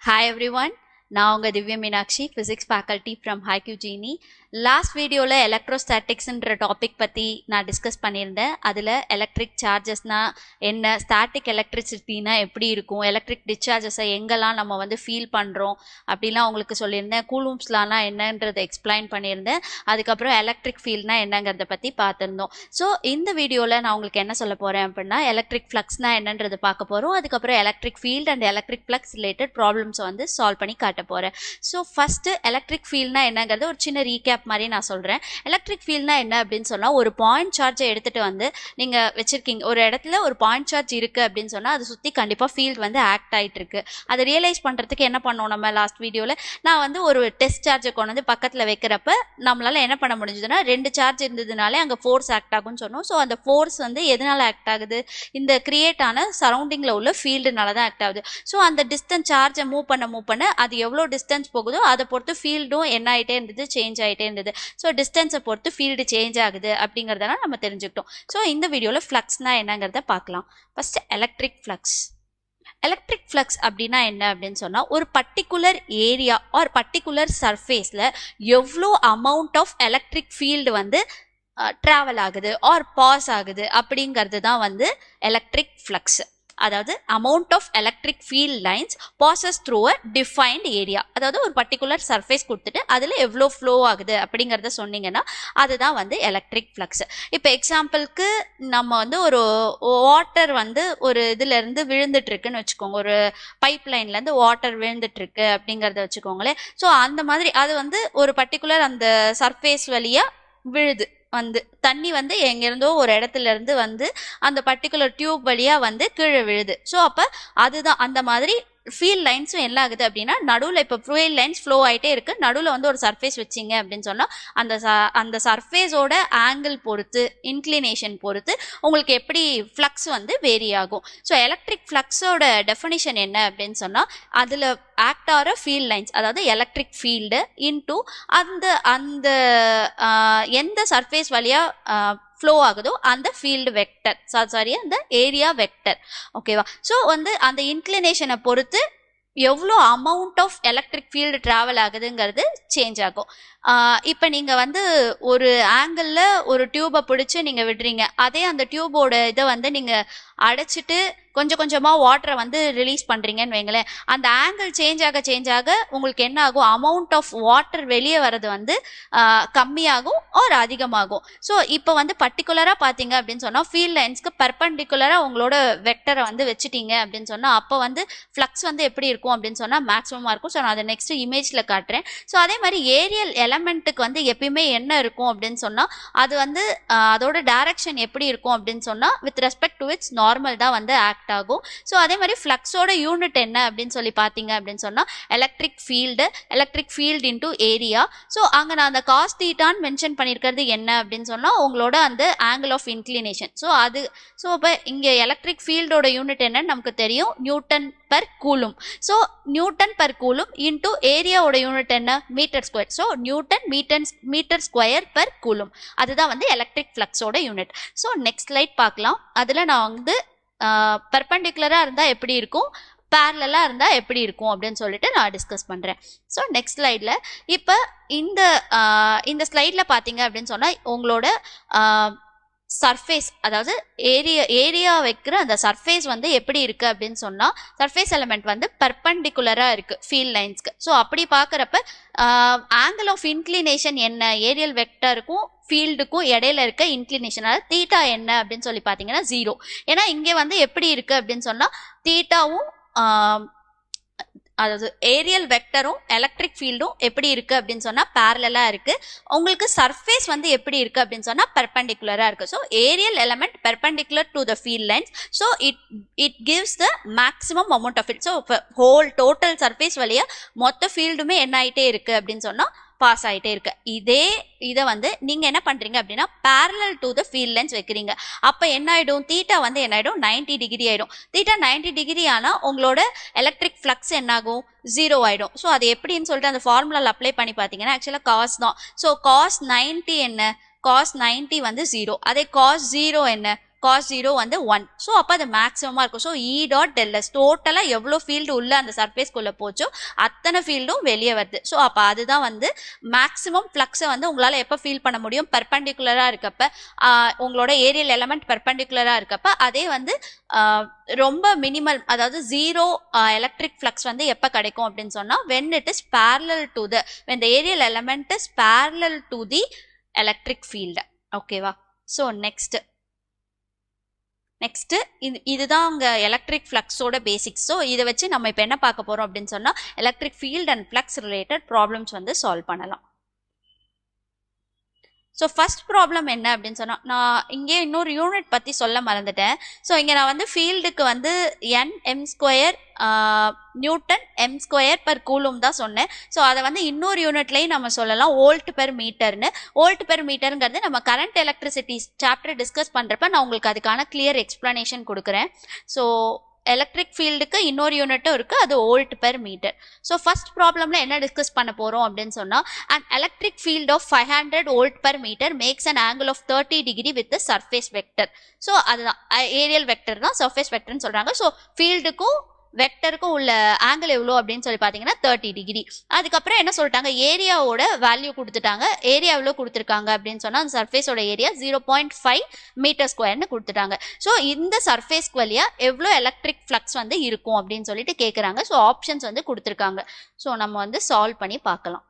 Hi everyone, நான் உங்க Divya Meenakshi physics faculty from HiQGenie. Last வீடியோவில் எலக்ட்ரோஸ்டாட்டிக்ஸ்ன்ற டாபிக் பற்றி நான் டிஸ்கஸ் பண்ணியிருந்தேன். அதில் எலக்ட்ரிக் சார்ஜஸ்னா என்ன, ஸ்டாட்டிக் எலக்ட்ரிசிட்டினா எப்படி இருக்கும், எலக்ட்ரிக் டிஸ்சார்ஜஸை எங்கெல்லாம் நம்ம வந்து ஃபீல் பண்ணுறோம் அப்படிலாம் உங்களுக்கு சொல்லியிருந்தேன். கூலூம்ஸ்லானா என்னன்றதை எக்ஸ்பிளைன் பண்ணியிருந்தேன். அதுக்கப்புறம் எலக்ட்ரிக் ஃபீல்ட்னா என்னங்கிறத பற்றி பார்த்துருந்தோம். ஸோ இந்த வீடியோவில் நான் உங்களுக்கு என்ன சொல்ல போகிறேன் அப்படின்னா எலக்ட்ரிக் ஃப்ளக்ஸ்னா என்னன்றது பார்க்க போகிறோம். அதுக்கப்புறம் electric field and electric flux related ப்ராப்ளம்ஸை வந்து சால்வ் பண்ணி காட்ட போகிறேன். ஸோ ஃபஸ்ட்டு எலக்ட்ரிக் ஃபீல்ட்னா என்னங்கிறது ஒரு சின்ன ரீகேப் மாதிரி நான் சொல்றேன். எலக்ட்ரிக் ஃபீல்ட்னா என்ன அப்படின்னு சொன்னா, ஒரு பாயிண்ட் சார்ஜை எடுத்துட்டு வந்து நீங்க வச்சிருக்கீங்க, ஒரு இடத்துல ஒரு பாயிண்ட் சார்ஜ் இருக்கு அப்படின்னு சொன்னா அதை சுத்தி கண்டிப்பா ஃபீல்ட் வந்து ஆக்ட் ஆயிட்டு இருக்கு. அதை ரியலைஸ் பண்றதுக்கு என்ன பண்ணோம், நம்ம லாஸ்ட் வீடியோல நான் வந்து ஒரு டெஸ்ட் சார்ஜை கொண்டு வந்து பக்கத்துல வைக்கிறப்ப நம்மளால என்ன பண்ண முடிஞ்சதுன்னா, ரெண்டு சார்ஜ் இருந்ததுனாலே அங்க ஃபோர்ஸ் ஆக்ட் ஆகும்னு சொன்னோம். ஸோ அந்த ஃபோர்ஸ் வந்து எதனால ஆக்ட் ஆகுது, இந்த கிரியேட் ஆன சரௌண்டிங்ல உள்ள ஃபீல்டுனால தான் ஆக்ட் ஆகுது. ஸோ அந்த டிஸ்டன்ஸ் சார்ஜை மூவ் பண்ண அது எவ்வளோ டிஸ்டன்ஸ் போகுதோ அதை பொறுத்து ஃபீல்டும் என்ன ஆகிட்டே இருந்தது, சேஞ்ச் ஆகிட்டே இருந்தது. ஸோ டிஸ்டன்ஸை பொறுத்து ஃபீல்டு சேஞ்ச் ஆகுது அப்படிங்கிறதெல்லாம் நம்ம தெரிஞ்சுக்கிட்டோம். ஸோ இந்த வீடியோவில் ஃப்ளக்ஸ்னா என்னங்கிறத பார்க்கலாம். First electric flux. Electric flux அப்படின்னா என்ன அப்படின்னு சொன்னால், ஒரு பர்டிகுலர் ஏரியா ஆர் பர்டிகுலர் சர்ஃபேஸில் எவ்வளோ அமௌண்ட் ஆஃப் எலக்ட்ரிக் ஃபீல்டு வந்து ட்ராவல் ஆகுது ஆர் பாஸ் ஆகுது அப்படிங்கிறது தான் வந்து எலக்ட்ரிக் ஃப்ளக்ஸ். அதாவது amount of electric field lines passes through a defined area. அதாவது ஒரு பர்டிகுலர் சர்ஃபேஸ் கொடுத்துட்டு அதில் எவ்வளோ ஃப்ளோ ஆகுது அப்படிங்கிறத சொன்னீங்கன்னா அதுதான் வந்து எலக்ட்ரிக் ஃப்ளக்ஸ். இப்போ எக்ஸாம்பிளுக்கு நம்ம வந்து ஒரு வாட்டர் வந்து ஒரு இதுலேருந்து விழுந்துட்டு இருக்குன்னு வச்சுக்கோங்க, ஒரு பைப் லைன்லேருந்து வாட்டர் விழுந்துட்டு இருக்கு அப்படிங்கிறத வச்சுக்கோங்களேன். ஸோ அந்த மாதிரி அது வந்து ஒரு பர்டிகுலர் அந்த சர்ஃபேஸ் வழியாக விழுது, வந்து தண்ணி வந்து எங்கிருந்தோ ஒரு இடத்துல இருந்து வந்து அந்த பர்டிகுலர் டியூப் வழியா வந்து கீழே விழுது. ஸோ அப்போ அதுதான் அந்த மாதிரி ஃபீல்ட் லைன்ஸும் என்ன ஆகுது அப்படின்னா, நடுவில் இப்போ ஃபீல்ட் லைன்ஸ் ஃப்ளோ ஆகிட்டே இருக்கு, நடுவில் வந்து ஒரு சர்ஃபேஸ் வச்சிங்க அப்படின்னு சொன்னால் அந்த சர்ஃபேஸோட ஆங்கிள் பொறுத்து, இன்க்ளினேஷன் பொறுத்து உங்களுக்கு எப்படி ஃப்ளக்ஸ் வந்து வேரி ஆகும். ஸோ எலக்ட்ரிக் ஃப்ளக்ஸோட டெஃபினிஷன் என்ன அப்படின்னு சொன்னால், அதில் ஆக்ட் ஆகிற ஃபீல்ட் லைன்ஸ், அதாவது எலக்ட்ரிக் ஃபீல்டு இன்டூ அந்த அந்த எந்த சர்ஃபேஸ் வழியாக ஃப்ளோ ஆகுதோ அந்த ஃபீல்டு வெக்டர், சாரி அந்த ஏரியா வெக்டர். ஓகேவா? ஸோ வந்து அந்த இன்க்ளினேஷனை பொறுத்து எவ்வளோ amount of electric field travel ஆகுதுங்கிறது சேஞ்ச் ஆகும். இப்போ நீங்கள் வந்து ஒரு ஆங்கிளில் ஒரு டியூபை பிடிச்சி நீங்கள் விடுறீங்க, அதே அந்த டியூபோட இதை வந்து நீங்கள் அடைச்சிட்டு கொஞ்சம் கொஞ்சமாக வாட்டரை வந்து ரிலீஸ் பண்ணுறீங்கன்னு வைங்களேன், அந்த ஆங்கிள் சேஞ்ச் ஆக உங்களுக்கு என்ன ஆகும், அமௌண்ட் ஆஃப் வாட்டர் வெளியே வர்றது வந்து கம்மியாகும் ஆர் அதிகமாகும். ஸோ இப்போ வந்து பர்டிகுலராக பார்த்தீங்க அப்படின்னு சொன்னால், ஃபீல்ட் லைன்ஸ்க்கு பர்பண்டிகுலராக உங்களோட வெக்டரை வந்து வச்சுட்டீங்க அப்படின்னு சொன்னால் அப்போ வந்து ஃப்ளக்ஸ் வந்து எப்படி இருக்கும் அப்படின்னு சொன்னால் மேக்ஸிமமாக இருக்கும். ஸோ நான் அதை நெக்ஸ்ட் இமேஜில் காட்டுறேன். ஸோ அதே மாதிரி ஏரியல் எலமெண்ட்டுக்கு வந்து எப்பயுமே என்ன இருக்கும் அப்படின்னு சொன்னால், அது வந்து அதோட டைரக்ஷன் எப்படி இருக்கும் அப்படின்னு சொன்னால் with respect to it's normal தான் வந்து ஆக்ட் ஆகும். ஸோ அதே மாதிரி ஃப்ளக்ஸோட யூனிட் என்ன அப்படின்னு சொல்லி பார்த்தீங்க அப்படின்னு சொன்னால் electric field into area. So அங்கே நான் அந்த காஸ் தீட்டான்னு மென்ஷன் பண்ணியிருக்கிறது என்ன அப்படின்னு சொன்னால் உங்களோட அந்த ஆங்கிள் ஆஃப் இன்க்ளினேஷன். ஸோ இப்போ இங்கே எலக்ட்ரிக் ஃபீல்டோட யூனிட் என்னன்னு நமக்கு தெரியும், newton per coulomb. So newton per coulomb into ஏரியாவோட யூனிட் என்ன, metre square. So newton metre square per coulomb, அதுதான் வந்து எலக்ட்ரிக் ஃப்ளக்ஸோட யூனிட். ஸோ நெக்ஸ்ட் ஸ்லைட் பார்க்கலாம். அதில் நான் வந்து பெர்பெண்டிகுலராக இருந்தால் எப்படி இருக்கும், பேரலா இருந்தால் எப்படி இருக்கும் அப்படின்னு சொல்லிட்டு நான் டிஸ்கஸ் பண்ணுறேன். ஸோ நெக்ஸ்ட் ஸ்லைடில் இப்போ இந்த ஸ்லைடில் பார்த்தீங்க அப்படின்னு சொன்னால் உங்களோட சர்ஃபேஸ், அதாவது ஏரியா வைக்கிற அந்த சர்ஃபேஸ் வந்து எப்படி இருக்கு அப்படின்னு சொன்னால், சர்ஃபேஸ் எலிமெண்ட் வந்து பெர்பெண்டிகுலராக இருக்கு ஃபீல்ட் லைன்ஸ்க்கு. ஸோ அப்படி பார்க்குறப்ப ஆங்கிள் ஆஃப் இன்க்ளினேஷன் என்ன, ஏரியல் வெக்டருக்கும் ஃபீல்டுக்கும் இடையில இருக்க இன்க்ளினேஷன், அதாவது தீட்டா என்ன அப்படின்னு சொல்லி பார்த்தீங்கன்னா 0. ஏன்னா இங்கே வந்து எப்படி இருக்கு அப்படின்னு சொன்னால் தீட்டாவும் அதாவது ஏரியல் வெக்டரும் எலக்ட்ரிக் ஃபீல்டும் எப்படி இருக்கு அப்படின்னு சொன்னா பேரலா இருக்கு. உங்களுக்கு சர்ஃபேஸ் வந்து எப்படி இருக்கு அப்படின்னு சொன்னா பெர்பெண்டிகுலரா இருக்கு. So areal element perpendicular to the field lines. So it gives the maximum amount of it. So whole total surface வழியா மொத்த ஃபீல்டுமே என்ன ஆயிட்டே இருக்கு அப்படின்னு சொன்னா பாஸ் ஆகிட்டே இருக்கு. இதை வந்து நீங்க என்ன பண்றீங்க அப்படின்னா parallel to the field lines வைக்கிறீங்க. அப்ப என்ன ஆயிடும், தீட்டா வந்து என்ன ஆயிடும், 90 டிகிரி ஆயிடும். தீட்டா 90 டிகிரி ஆனா உங்களோட எலக்ட்ரிக் ஃப்ளக்ஸ் என்ன ஆகும், 0 ஆயிடும். ஸோ அது எப்படின்னு சொல்லிட்டு அந்த ஃபார்முலால அப்ளை பண்ணி பார்த்தீங்கன்னா ஆக்சுவலா காஸ் தான். ஸோ காஸ் 90 என்ன, காஸ் 90 வந்து 0. அதே காஸ் 0 என்ன, cos 0 வந்து 1. ஸோ அப்போ அது மேக்ஸிமமாக இருக்கும். So E dot del S டோட்டலாக எவ்வளோ ஃபீல்டு உள்ள அந்த சர்ஃபேஸ்க்குள்ளே போச்சோ அத்தனை ஃபீல்டும் வெளியே வருது. ஸோ அப்போ அதுதான் வந்து மேக்ஸிமம் ஃப்ளக்ஸை வந்து உங்களால் எப்போ ஃபீல் பண்ண முடியும், பெர்பெண்டிகுலராக இருக்கப்ப, உங்களோட ஏரியல் எலமெண்ட் பெர்பெண்டிகுலராக இருக்கப்ப. அதே வந்து ரொம்ப மினிமல், அதாவது 0 எலக்ட்ரிக் ஃப்ளக்ஸ் வந்து எப்போ கிடைக்கும் அப்படின்னு சொன்னால் when it is parallel to the, when the aerial element is parallel to the electric field. ஓகேவா? ஸோ நெக்ஸ்ட் இதுதான் அங்கே எலக்ட்ரிக் ஃப்ளக்ஸோட பேசிக்ஸ். ஸோ இதை வச்சு நம்ம இப்போ என்ன பார்க்க போகிறோம் அப்படின்னு சொன்னால் electric field and flux related problems வந்து சால்வ் பண்ணலாம். ஸோ ஃபர்ஸ்ட் ப்ராப்ளம் என்ன அப்படின்னு சொன்னால், நான் இங்கே இன்னொரு யூனிட் பற்றி சொல்ல மறந்துட்டேன். ஸோ இங்கே நான் வந்து ஃபீல்டுக்கு வந்து Nm² Newton m² per coulomb தான் சொன்னேன். ஸோ அதை வந்து இன்னொரு யூனிட்லையும் நம்ம சொல்லலாம் வோல்ட் பெர் மீட்டர்னு. வோல்ட் பெர் மீட்டருங்கிறது நம்ம கரண்ட் எலக்ட்ரிசிட்டி சாப்டர் டிஸ்கஸ் பண்ணுறப்ப நான் உங்களுக்கு அதுக்கான கிளியர் எக்ஸ்பிளனேஷன் கொடுக்குறேன். ஸோ எலக்ட்ரிக் ஃபீல்டுக்கு இன்னொரு யூனிட்டும் இருக்குது, அது volt per metre. So first ப்ராப்ளமில் என்ன டிஸ்கஸ் பண்ண போகிறோம் அப்படின்னு சொன்னால், an electric field of 500 volt per meter makes an angle of 30 degree with the surface vector. So அதுதான் ஏரியல் வெக்டர் தான் சர்ஃபேஸ் வெக்டர்னு சொல்கிறாங்க. ஸோ ஃபீல்டுக்கும் வெக்டருக்கும் உள்ள ஆங்கிள் எவ்வளோ அப்படின்னு சொல்லி பார்த்தீங்கன்னா 30 டிகிரி. அதுக்கப்புறம் என்ன சொல்லிட்டாங்க, ஏரியாவோட வேல்யூ கொடுத்துட்டாங்க. ஏரியா எவ்வளோ கொடுத்துருக்காங்க அப்படின்னு சொன்னால் அந்த சர்ஃபேஸோட ஏரியா 0.5 மீட்டர்² கொடுத்துட்டாங்க. ஸோ இந்த சர்ஃபேஸ்க்கு வழியாக எவ்வளோ எலக்ட்ரிக் ஃப்ளக்ஸ் வந்து இருக்கும் அப்படின்னு சொல்லிட்டு கேட்குறாங்க. ஸோ ஆப்ஷன்ஸ் வந்து கொடுத்துருக்காங்க. ஸோ நம்ம வந்து சால்வ் பண்ணி பார்க்கலாம்.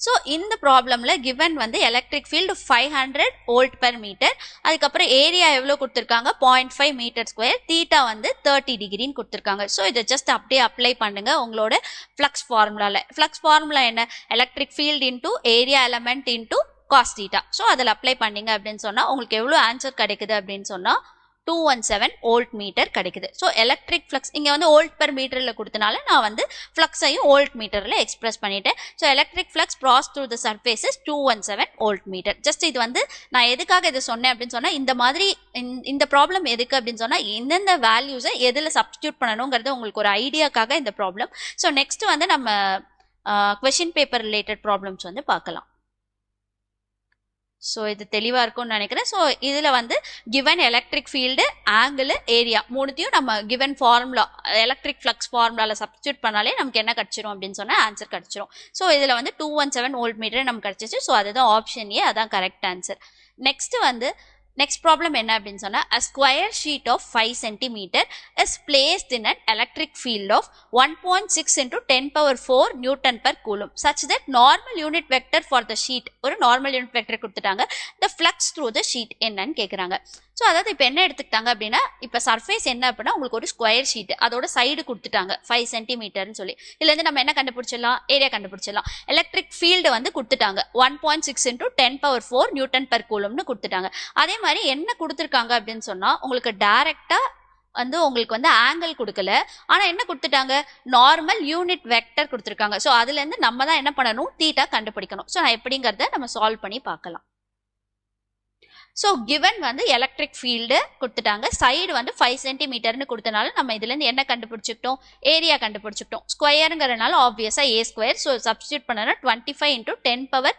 ஸோ இந்த ப்ராப்ளமில் கிவன் வந்து electric field 500 volt per metre, அதுக்கப்புறம் ஏரியா எவ்வளோ கொடுத்துருக்காங்க 0.5 மீட்டர்², தீட்டா வந்து 30 டிகிரின்னு கொடுத்துருக்காங்க. ஸோ இதை ஜஸ்ட் அப்படியே அப்ளை பண்ணுங்க உங்களோட ஃப்ளக்ஸ் ஃபார்முலாவில். ஃப்ளக்ஸ் ஃபார்முலா என்ன, electric field into area element into cos theta. So அதில் அப்ளை பண்ணிங்க அப்படின்னு சொன்னால் உங்களுக்கு எவ்வளோ ஆன்சர் கிடைக்குது அப்படின்னு சொன்னால் 217 வோல்ட் மீட்டர் கிடைக்குது. ஸோ எலக்ட்ரிக் ஃப்ளக்ஸ் இங்கே வந்து வோல்ட் பெர் மீட்டரில் கொடுத்தனால நான் வந்து ஃப்ளக்ஸையும் வோல்ட் மீட்டரில் எக்ஸ்பிரஸ் பண்ணிட்டேன். So electric flux pass through the surfaces 217 volt metre. Just இது வந்து நான் எதுக்காக இதை சொன்னேன் அப்படின்னு சொன்னால், இந்த மாதிரி இந்த ப்ராப்ளம் எதுக்கு அப்படின்னு சொன்னால் எந்தெந்த வேல்யூஸை எதில் சப்ஸ்டியூட் பண்ணணுங்கிறது உங்களுக்கு ஒரு ஐடியாக்காக இந்த ப்ராப்ளம். ஸோ நெக்ஸ்ட் வந்து நம்ம கொஷின் பேப்பர் ரிலேட்டட் ப்ராப்ளம்ஸ் வந்து பார்க்கலாம். ஸோ இது தெளிவாக இருக்கும்னு நினைக்கிறேன். ஸோ இதில் வந்து given electric field, angle, area மூணுத்தையும் நம்ம கிவன் ஃபார்முலா எலக்ட்ரிக் ஃப்ளக்ஸ் ஃபார்முலாவில் சப்ஸ்டியூட் பண்ணாலே நமக்கு என்ன கிடச்சிரும் அப்படின்னு சொன்னால் ஆன்சர் கிடச்சிரும். ஸோ இதில் வந்து 217 வோல்ட் மீட்டர் நமக்கு கிடச்சிச்சு. ஸோ அதுதான் ஆப்ஷன் ஏ, அதான் கரெக்ட் ஆன்சர். நெக்ஸ்ட் ப்ராப்ளம் என்ன அப்படின்னு சொன்னால், a square sheet of 5 centimeter is placed in an electric field of 1.6 into 10⁴ Newton per coulomb such that normal unit vector for the sheet, ஒரு normal unit vector கொடுத்துட்டாங்க, the flux through the sheet என்னன்னு கேட்குறாங்க. So அதாவது இப்போ என்ன எடுத்துக்கிட்டாங்க அப்படின்னா, இப்போ சர்ஃபேஸ் என்ன அப்படின்னா உங்களுக்கு ஒரு ஸ்கொயர் ஷீட், அதோட சைடு கொடுத்துட்டாங்க 5 சென்டிமீட்டர்னு சொல்லி. இதுலேருந்து நம்ம என்ன கண்டுபிடிச்சிடலாம், ஏரியா கண்டுபிடிச்சிடலாம். எலக்ட்ரிக் ஃபீல்டு வந்து கொடுத்துட்டாங்க 1.6 into 10⁴ நியூட்டன் பெர் கூலம்னு கொடுத்துட்டாங்க. அதே மாதிரி என்ன கொடுத்துருக்காங்க அப்படின்னு சொன்னால், உங்களுக்கு டைரக்டா வந்து உங்களுக்கு வந்து ஆங்கிள் கொடுக்கல, ஆனால் என்ன கொடுத்துட்டாங்க, நார்மல் யூனிட் வெக்டர் கொடுத்துருக்காங்க. ஸோ அதுலேருந்து நம்ம தான் என்ன பண்ணணும், தீட்டா கண்டுபிடிக்கணும். ஸோ நான் எப்படிங்கிறத நம்ம சால்வ் பண்ணி பார்க்கலாம். ஸோ கிவன் வந்து எலக்ட்ரிக் ஃபீல்டு கொடுத்துட்டாங்க, சைடு வந்து 5 சென்டிமீட்டர்னு கொடுத்தனால நம்ம இதுலேருந்து என்ன கண்டுபிடிச்சிக்கிட்டோம், ஏரியா கண்டுபிடிச்சிக்கிட்டோம். ஸ்கொயருங்கிறனால ஆப்வியஸாக ஏ ஸ்கொயர். ஸோ சப்ஸ்டியூட் பண்ணனா 25 into 10⁻⁻⁴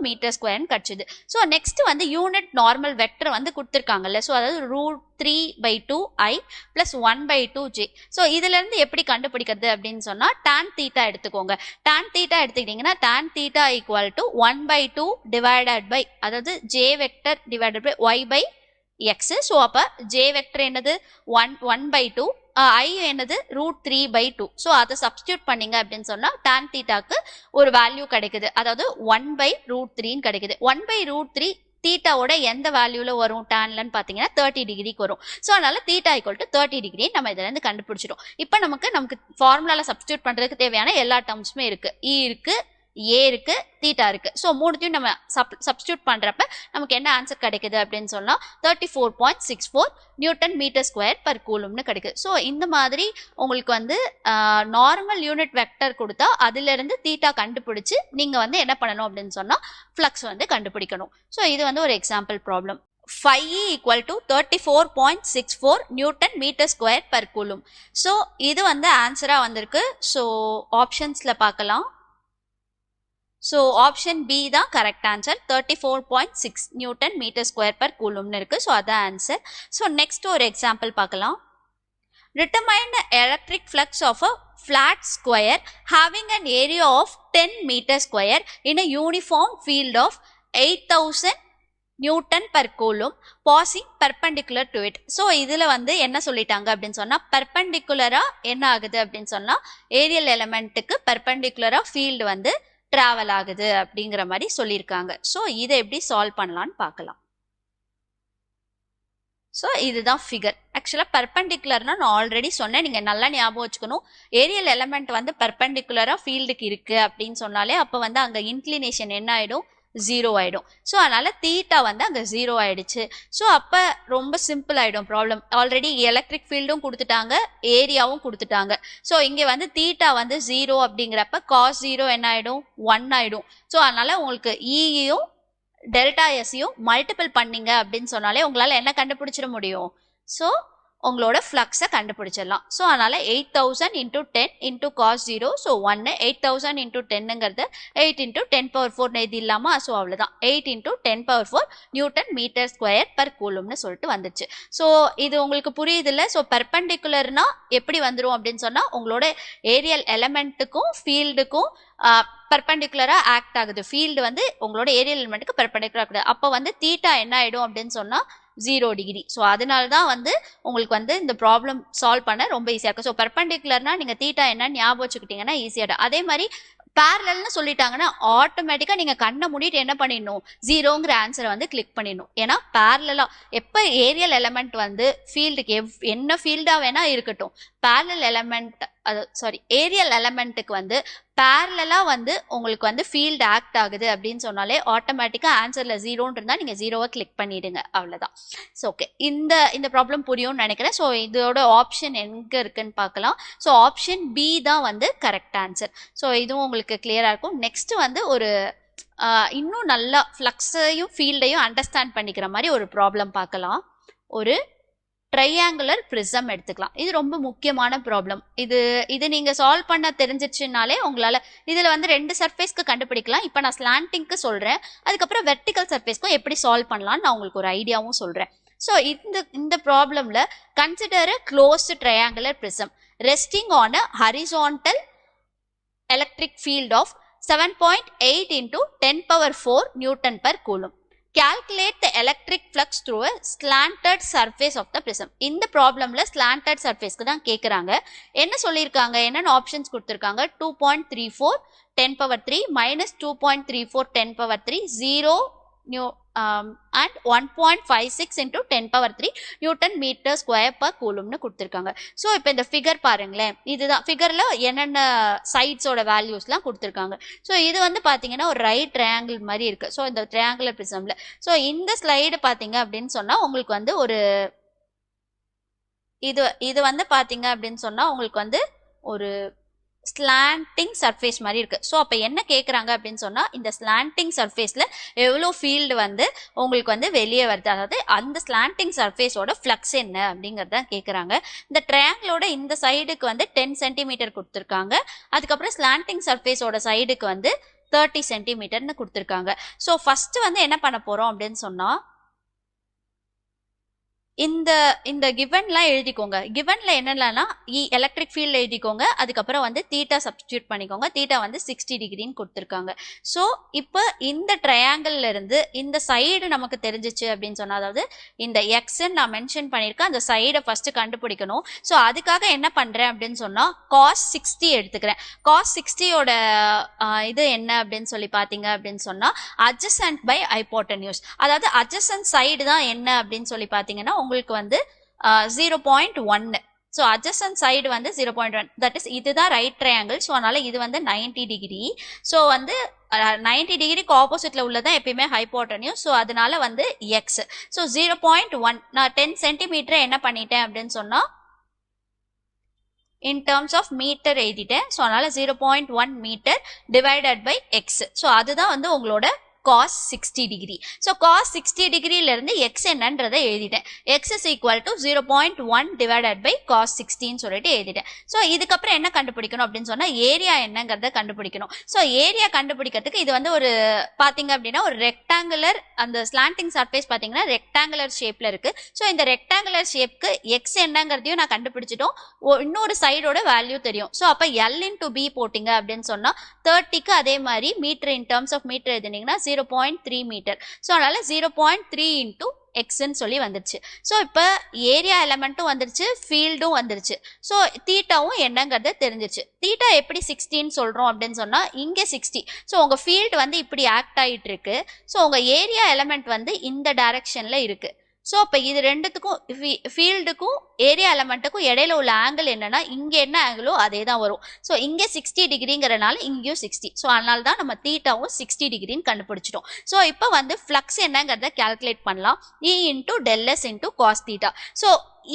மீட்டர்² கிடச்சிது. ஸோ நெக்ஸ்ட் வந்து யூனிட் நார்மல் வெக்டர் வந்து கொடுத்துருக்காங்கல்ல, ஸோ அதாவது √3/2i + 1/2j. ஸோ இதுலேருந்து எப்படி கண்டுபிடிக்கிறது அப்படின்னு சொன்னால், tan தீட்டா எடுத்துக்கோங்க. tan தீட்டா எடுத்துக்கிட்டிங்கன்னா tan தீட்டா = 1/2 டிவைடட் பை, அதாவது j vector divided by y/x. So அப்போ j வெக்டர் என்னது 1/2, I என்னது √3/2. ஸோ அதை சப்ஸ்டியூட் பண்ணிங்க அப்படின்னு சொன்னால் tan தீட்டாக்கு ஒரு வேல்யூ கிடைக்குது, அதாவது 1/√3 கிடைக்குது. 1/√3 தீட்டாவோட எந்த வேல்யூவில் வரும் டேன்லன்னு பார்த்தீங்கன்னா 30 டிகிரிக்கு வரும். ஸோ அதனால தீட்டா = 30 டிகிரி நம்ம இதுலேருந்து கண்டுபிடிச்சிட்டோம். இப்போ நமக்கு ஃபார்முலாவில் சப்ஸ்டியூட் பண்ணுறதுக்கு தேவையான எல்லா டேர்ம்ஸுமே இருக்குது. இ இருக்குது, ஏ இருக்கு, தீட்டா இருக்கு. ஸோ மூணுத்தையும் நம்ம சப்ஸ்டியூட் பண்றப்ப நமக்கு என்ன ஆன்சர் கிடைக்குது அப்படின்னு சொன்னா 34.64 நியூட்டன் மீட்டர்² பர் கூலும்னு கிடைக்குது. ஸோ இந்த மாதிரி உங்களுக்கு வந்து நார்மல் யூனிட் வெக்டர் கொடுத்தா அதுல இருந்து தீட்டா கண்டுபிடிச்சு நீங்க வந்து என்ன பண்ணணும் அப்படின்னு சொன்னா ஃப்ளக்ஸ் வந்து கண்டுபிடிக்கணும். ஸோ இது வந்து ஒரு example problem. Phi = 34.64 newton metre per coulomb. So இது வந்து ஆன்சரா வந்திருக்கு. ஸோ ஆப்ஷன்ஸ்ல பார்க்கலாம். ஸோ ஆப்ஷன் பி தான் correct answer. 34.6 newton metre square per கூலும்னு இருக்கு. ஸோ அதான் ஆன்சர். ஸோ நெக்ஸ்ட் ஒரு எக்ஸாம்பிள் பார்க்கலாம். Determine the electric flux of a flat square having an area of 10 meter square in a uniform field of 8000 Newton per coulomb passing perpendicular to it. So இதில் வந்து என்ன சொல்லிட்டாங்க அப்படின்னு சொன்னால், பெர்பெண்டிகுலராக என்ன ஆகுது அப்படின்னு சொன்னால் ஏரியல் எலமெண்ட்டுக்கு பெர்பெண்டிகுலராக ஃபீல்டு வந்து ட்ராவல் ஆகுது அப்படிங்கிற மாதிரி சொல்லியிருக்காங்க. ஸோ இதை எப்படி சால்வ் பண்ணலான்னு பார்க்கலாம். ஸோ இதுதான் ஃபிகர். ஆக்சுவலாக பெர்பெண்டிகுலர்னா நான் ஆல்ரெடி சொன்னேன், நீங்கள் நல்லா ஞாபகம் வச்சுக்கணும். ஏரியல் எலமெண்ட் வந்து பெர்பெண்டிகுலராக ஃபீல்டுக்கு இருக்குது அப்படின்னு சொன்னாலே அப்போ வந்து அங்கே இன்க்ளினேஷன் என்ன ஆகிடும், 0 ஆகிடும். ஸோ அதனால் தீட்டா வந்து அங்கே 0 ஆகிடுச்சு. ஸோ அப்போ ரொம்ப சிம்பிள் ஆகிடும் ப்ராப்ளம். ஆல்ரெடி எலக்ட்ரிக் ஃபீல்டும் கொடுத்துட்டாங்க, ஏரியாவும் கொடுத்துட்டாங்க. ஸோ இங்கே வந்து தீட்டா வந்து 0 அப்படிங்கிறப்ப cos 0 என்ன ஆகிடும், 1 ஆகிடும். ஸோ அதனால் உங்களுக்கு ஈயும் டெல்டா எஸ்ஸையும் மல்டிபிள் பண்ணீங்க அப்படின்னு சொன்னாலே உங்களால் என்ன கண்டுபிடிச்சிட முடியும், ஸோ உங்களோட ஃப்ளக்ஸை கண்டுபிடிச்சிடலாம். ஸோ அதனால் 8000 into 10 into cos 0. So 1 8000 into 10ங்கிறது 8 இன்டூ 10⁴ இது இல்லாமல். ஸோ அவ்வளோதான், 8 into 10⁴ newton metre square per கூலும்னு சொல்லிட்டு வந்துச்சு. ஸோ இது உங்களுக்கு புரியுது இல்லை? ஸோ பெர்பெண்டிகுலர்னா எப்படி வந்துடும் அப்படின்னு சொன்னால் உங்களோட ஏரியல் எலமெண்ட்டுக்கும் ஃபீல்டுக்கும் பெர்பெண்டிகுலரா ஆக்ட் ஆகுது. ஃபீல்டு வந்து உங்களோட ஏரியல் எலிமெண்ட்டுக்கு பெர்பெண்டிகுலரா ஆகுது. அப்போ வந்து தீட்டா என்ன ஆயிடும் அப்படின்னு சொன்னா 0 டிகிரி. ஸோ அதனால தான் வந்து உங்களுக்கு வந்து இந்த ப்ராப்ளம் சால்வ் பண்ண ரொம்ப ஈஸியா இருக்கும். ஸோ பெர்பெண்டிகுலர்னா நீங்க தீட்டா என்னன்னு ஞாபகம் வச்சுக்கிட்டீங்கன்னா ஈஸியாடும். அதே மாதிரி பேரலல்னு சொல்லிட்டாங்கன்னா ஆட்டோமேட்டிக்கா நீங்க கண்ணை மூடிட்டு என்ன பண்ணிடணும், 0ங்கிற ஆன்சரை வந்து கிளிக் பண்ணிடணும். ஏன்னா பேரலா எப்ப ஏரியல் எலமெண்ட் வந்து ஃபீல்டுக்கு என்ன ஃபீல்டா வேணா இருக்கட்டும், பேரலல் எலமெண்ட் ஏரியல் எலமெண்ட்டுக்கு வந்து பேரலா வந்து உங்களுக்கு வந்து ஃபீல்டு ஆக்ட் ஆகுது அப்படின்னு சொன்னாலே ஆட்டோமேட்டிக்கா ஆன்சர்ல 0ன்னு இருந்தா நீங்க 0வை கிளிக் பண்ணிடுங்க, அவ்வளவுதான். ஸோ ஓகே, இந்த ப்ராப்ளம் புரியும்னு நினைக்கிறேன். ஸோ இதோட ஆப்ஷன் எங்க இருக்குன்னு பார்க்கலாம். ஸோ ஆப்ஷன் பி தான் வந்து கரெக்ட் ஆன்சர். ஸோ இதுவும் உங்களுக்கு கிளியரா இருக்கும். நெக்ஸ்ட் வந்து ஒரு இன்னும் நல்லா ஃப்ளக்ஸையும் ஃபீல்டையும் அண்டர்ஸ்டாண்ட் பண்ணிக்கிற மாதிரி ஒரு ப்ராப்ளம் பார்க்கலாம். ஒரு ட்ரையாங்குலர் பிரிசம் எடுத்துக்கலாம். இது ரொம்ப முக்கியமான ப்ராப்ளம். இது நீங்க சால்வ் பண்ண தெரிஞ்சிச்சுனாலே உங்களால இதுல வந்து 2 சர்ஃபேஸ்க்கு கண்டுபிடிக்கலாம். இப்போ நான் ஸ்லாண்டிங்க்கு சொல்றேன், அதுக்கப்புறம் வெர்டிகல் சர்ஃபேஸ்க்கும் எப்படி சால்வ் பண்ணலாம்னு நான் உங்களுக்கு ஒரு ஐடியாவும் சொல்றேன். ஸோ இந்த ப்ராப்ளம்ல consider a closed triangular prism resting on a horizontal electric field of 7.8 into 10⁴ Newton per coulomb. Calculate the electric flux through a slanted surface of the prism. இந்த ப்ராப்ளம்ல slanted surfaceக்கு தான் கேட்குறாங்க. என்ன சொல்லியிருக்காங்க, என்னென்ன ஆப்ஷன்ஸ் கொடுத்துருக்காங்க, 2.34 10⁻³ minus 2.34 10⁻³ 0 and 1.56 into 10⁻³ newton metre square per கூலும்னு கொடுத்துருக்காங்க. So இப்போ இந்த ஃபிகர் பாருங்களேன், இதுதான் ஃபிகர்ல என்னென்ன சைட்ஸோட வேல்யூஸ்லாம் கொடுத்துருக்காங்க. ஸோ இது வந்து பார்த்தீங்கன்னா ஒரு ரைட் ட்ரையாங்கிள் மாதிரி இருக்கு. ஸோ இந்த ட்ரையாங்குலர் பிரிசம்ல ஸோ இந்த ஸ்லைடு பார்த்தீங்க அப்படின்னு சொன்னா உங்களுக்கு வந்து ஒரு இது வந்து பார்த்தீங்க அப்படின்னு சொன்னா உங்களுக்கு வந்து ஒரு ஸ்லாண்டிங் சர்ஃபேஸ் மாதிரி இருக்கு. ஸோ அப்போ என்ன கேட்குறாங்க அப்படின்னு சொன்னால், இந்த ஸ்லாண்டிங் சர்ஃபேஸில் எவ்வளோ ஃபீல்டு வந்து உங்களுக்கு வந்து வெளியே வருது, அதாவது அந்த ஸ்லாண்டிங் சர்ஃபேஸோட ஃப்ளக்ஸ் என்ன அப்படிங்கிறத கேட்குறாங்க. இந்த ட்ரையாங்கிளோட இந்த சைடுக்கு வந்து 10 சென்டிமீட்டர் கொடுத்துருக்காங்க. அதுக்கப்புறம் ஸ்லாண்டிங் சர்ஃபேஸோட சைடுக்கு வந்து 30 சென்டிமீட்டர்னு கொடுத்துருக்காங்க. ஸோ ஃபர்ஸ்ட் வந்து என்ன பண்ண போகிறோம் அப்படின்னு சொன்னால், இந்த கிவன்லாம் எழுதிக்கோங்க. கிவன்ல என்னன்னா எலக்ட்ரிக் ஃபீல்ட் எழுதிக்கோங்க, அதுக்கப்புறம் வந்து தீட்டா சப்ஸ்டியூட் பண்ணிக்கோங்க. தீட்டா வந்து 60 டிகிரின்னு கொடுத்துருக்காங்க. ஸோ இப்போ இந்த ட்ரையாங்கிள்ல இருந்து இந்த சைடு நமக்கு தெரிஞ்சிச்சு அப்படின்னு சொன்னா, அதாவது இந்த எக்ஸ்ன்னு நான் மென்ஷன் பண்ணியிருக்கேன், அந்த சைடை ஃபர்ஸ்ட் கண்டுபிடிக்கணும். ஸோ அதுக்காக என்ன பண்றேன் அப்படின்னு சொன்னா cos 60 எடுத்துக்கிறேன். cos 60யோட இது என்ன அப்படின்னு சொல்லி பார்த்தீங்க அப்படின்னு சொன்னா adjacent by hypotenuse, அதாவது adjacent சைடு தான் என்ன அப்படின்னு சொல்லி பார்த்தீங்கன்னா உங்களுக்கு வந்து 0.1. ஸோ adjacent சைடு வந்து 0.1, தட் இஸ் இதுதான் ரைட் ட்ரையாங்கிள். ஸோ அதனால இது வந்து 90 டிகிரி. ஸோ வந்து 90 டிகிரிக்கு ஆப்போசிட்ல உள்ளதான் எப்பயுமே ஹைப்போட்டனியூஸ். ஸோ அதனால வந்து எக்ஸ். ஸோ 0.1 நான் 10 சென்டிமீட்டர் என்ன பண்ணிட்டேன் அப்படின்னு சொன்னா in terms of மீட்டர் எழுதிட்டேன். ஸோ அதனால 0.1 metre divided by x. So அதுதான் வந்து உங்களோட cos 60 degree. So cos 60 degree இருந்து x என்னன்றதை எழுதிட்டேன். x is equal to 0.1 divided by cos 60 சொல்லிட்டு எழுதிட்டேன். So இதுக்கப்புறம் என்ன கண்டுபிடிக்கணும் அப்படின்னு சொன்னா ஏரியா என்னங்கிறத கண்டுபிடிக்கணும். So ஏரியா கண்டுபிடிக்கிறதுக்கு இது வந்து ஒரு பாத்தீங்க அப்படின்னா ஒரு ரெக்டாங்குலர் அந்த ஸ்லாண்டிங் சர்ஃபேஸ் பாத்தீங்கன்னா ரெக்டாங்குலர் ஷேப்ல இருக்கு. ஸோ இந்த ரெக்டாங்குலர் ஷேப்க்கு எக்ஸ் என்னங்கிறதையும் நான் கண்டுபிடிச்சிட்டோம். இன்னொரு சைடோட வேல்யூ தெரியும். ஸோ அப்போ எல் இன்டூ பி போட்டிங்க அப்படின்னு சொன்னா 30க்கு அதே மாதிரி metre in terms of metre எழுதினீங்கன்னா 0.3 மீட்டர். ஸோ அதனால 0.3 இன்டூ எக்ஸ்ன்னு சொல்லி வந்துருச்சு. ஸோ இப்போ ஏரியா எலமெண்ட்டும் வந்துருச்சு, ஃபீல்டும் வந்துருச்சு. ஸோ தீட்டாவும் என்னங்கிறது தெரிஞ்சிருச்சு. தீட்டா எப்படி 60ன்னு சொல்றோம் அப்படின்னு சொன்னா இங்கே 60. ஸோ உங்க ஃபீல்டு வந்து இப்படி ஆக்ட் ஆகிட்டு இருக்கு. ஸோ உங்க ஏரியா எலமெண்ட் வந்து இந்த டைரக்ஷன்ல இருக்கு. ஸோ அப்போ இது ரெண்டுத்துக்கும் ஃபீல்டுக்கும் ஏரியா எலமெண்ட்டுக்கும் இடையில உள்ள ஆங்கிள் என்னன்னா இங்கே என்ன ஆங்கிளோ அதே தான் வரும். ஸோ இங்கே 60 டிகிரிங்கிறனால இங்கேயும் 60. ஸோ அதனால தான் நம்ம தீட்டாவும் 60 டிகிரின்னு கண்டுபிடிச்சிட்டோம். ஸோ இப்போ வந்து ஃப்ளக்ஸ் என்னங்கிறத கால்குலேட் பண்ணலாம். E into del s into cos theta. So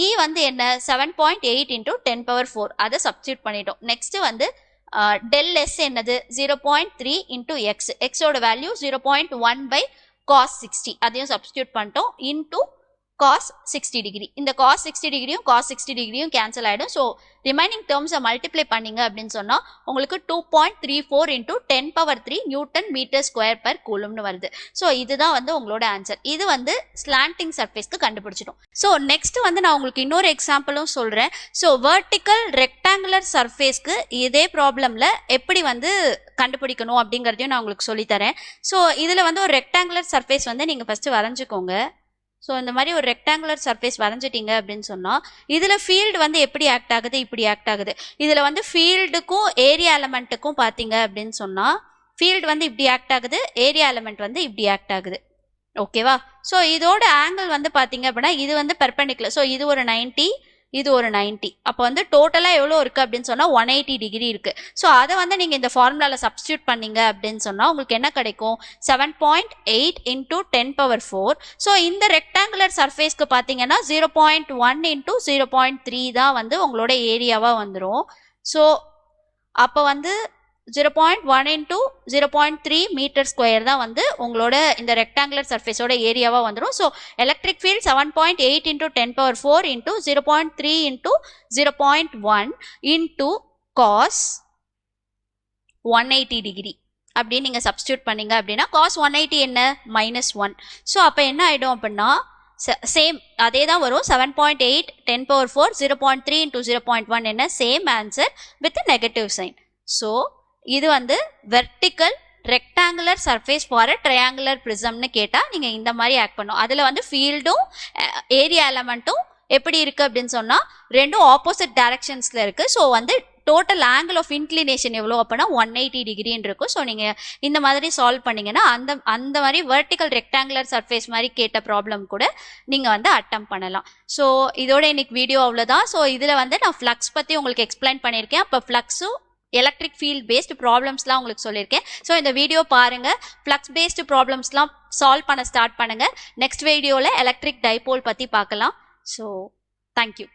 E வந்து என்ன 7.8 இன்டூ 10⁴ அதை சப்ஸ்டியூட் பண்ணிட்டோம். நெக்ஸ்ட் வந்து டெல் எஸ் என்னது 0.3 இன்டூ எக்ஸ், எக்ஸோட வேல்யூ 0.1 பை cos 60 அதையும் சப்ஸ்டியூட் பண்ணிட்டோம் இன்டூ cos 60 டிகிரி. இந்த cos 60 டிகிரியும் cos 60 டிகிரியும் கேன்சல் ஆகிடும். ஸோ ரிமைனிங் டேர்ம்ஸை மல்டிப்ளை பண்ணீங்க அப்படின்னு சொன்னால் உங்களுக்கு 2.34 into 10⁻³ newton metre square per கூலும்னு வருது. ஸோ இதுதான் வந்து உங்களோட ஆன்சர். இது வந்து ஸ்லாண்டிங் சர்ஃபேஸ்க்கு கண்டுபிடிச்சிட்டோம். ஸோ நெக்ஸ்ட் வந்து நான் உங்களுக்கு இன்னொரு எக்ஸாம்பிளும் சொல்கிறேன். ஸோ வெர்டிக்கல் ரெக்டாங்குலர் சர்ஃபேஸ்க்கு இதே ப்ராப்ளமில் எப்படி வந்து கண்டுபிடிக்கணும் அப்படிங்கிறதையும் நான் உங்களுக்கு சொல்லித்தரேன். ஸோ இதில் வந்து ஒரு ரெக்டாங்குலர் சர்ஃபேஸ் வந்து நீங்கள் ஃபஸ்ட்டு வரைஞ்சிக்கோங்க. ஸோ இந்த மாதிரி ஒரு ரெக்டாங்குலர் சர்ஃபேஸ் வரைஞ்சிட்டிங்க அப்படின்னு சொன்னால் இதில் ஃபீல்டு வந்து எப்படி ஆக்ட் ஆகுது, இப்படி ஆக்ட் ஆகுது. இதில் வந்து ஃபீல்டுக்கும் ஏரியா எலமெண்ட்டுக்கும் பார்த்தீங்க அப்படின்னு சொன்னால் ஃபீல்டு வந்து இப்படி ஆக்ட் ஆகுது, ஏரியா எலமெண்ட் வந்து இப்படி ஆக்ட் ஆகுது. ஓகேவா? ஸோ இதோட ஆங்கிள் வந்து பார்த்தீங்க அப்படின்னா இது வந்து பெர்பெண்டிகுலர். ஸோ இது ஒரு 90, இது ஒரு 90. அப்போ வந்து டோட்டலாக எவ்வளோ இருக்குது அப்படின்னு சொன்னால் 180 டிகிரி இருக்குது. ஸோ அதை வந்து நீங்கள் இந்த ஃபார்முலாவில் சப்ஸ்டியூட் பண்ணீங்க அப்படின்னு சொன்னால் உங்களுக்கு என்ன கிடைக்கும் 7.8 இன்டூ 10⁻⁴. ஸோ இந்த ரெக்டாங்குலர் சர்ஃபேஸ்க்கு பார்த்தீங்கன்னா 0.1 இன்டூ 0.3 தான் வந்து உங்களோட ஏரியாவாக வந்துடும். ஸோ அப்போ வந்து 0.1 இன்டூ 0.3 மீட்டர் ஸ்கொயர் தான் வந்து உங்களோட இந்த ரெக்டாங்குலர் சர்ஃபேஸோட ஏரியாவாக வந்துடும். So electric field 7.8 into 10⁻⁴ into 0.3 into 0.1 into cos 180 degree அப்படின்னு நீங்கள் சப்ஸ்டியூட் பண்ணீங்க அப்படின்னா காஸ் 180 என்ன -1. ஸோ அப்போ என்ன ஆகிடும் அப்படின்னா சேம் அதே தான் வரும். 7.8 10⁻⁴ 0.3 இன்டூ 0.1 என்ன same answer with negative sign. So இது வந்து vertical rectangular surface for triangular ப்ரிசம்னு கேட்டால் நீங்கள் இந்த மாதிரி ஆக்ட் பண்ணும். அதில் வந்து ஃபீல்டும் ஏரியா எலமெண்ட்டும் எப்படி இருக்குது அப்படின்னு சொன்னால் ரெண்டும் ஆப்போசிட் டைரக்ஷன்ஸில் இருக்குது. ஸோ வந்து டோட்டல் ஆங்கிள் ஆஃப் இன்க்ளினேஷன் எவ்வளோ அப்படின்னா 180 டிகிரின்னு இருக்கும். ஸோ நீங்கள் இந்த மாதிரி சால்வ் பண்ணிங்கன்னா அந்த மாதிரி வெர்டிக்கல் ரெக்டாங்குலர் சர்ஃபேஸ் மாதிரி கேட்ட ப்ராப்ளம் கூட நீங்கள் வந்து அட்டம் பண்ணலாம். ஸோ இதோட இன்னைக்கு வீடியோ அவ்வளோதான். ஸோ இதில் வந்து நான் ஃப்ளக்ஸ் பற்றி உங்களுக்கு எக்ஸ்பிளைன் பண்ணியிருக்கேன். அப்போ ஃப்ளக்ஸும் எலக்ட்ரிக் ஃபீல்ட் பேஸ்டு ப்ராப்ளம்ஸ்லாம் உங்களுக்கு சொல்லியிருக்கேன். ஸோ இந்த வீடியோ பாருங்கள், ஃப்ளக்ஸ் பேஸ்டு ப்ராப்ளம்ஸ்லாம் சால்வ் பண்ண ஸ்டார்ட் பண்ணுங்கள். நெக்ஸ்ட் வீடியோவில் எலக்ட்ரிக் டைபோல் பற்றி பார்க்கலாம். So thank you.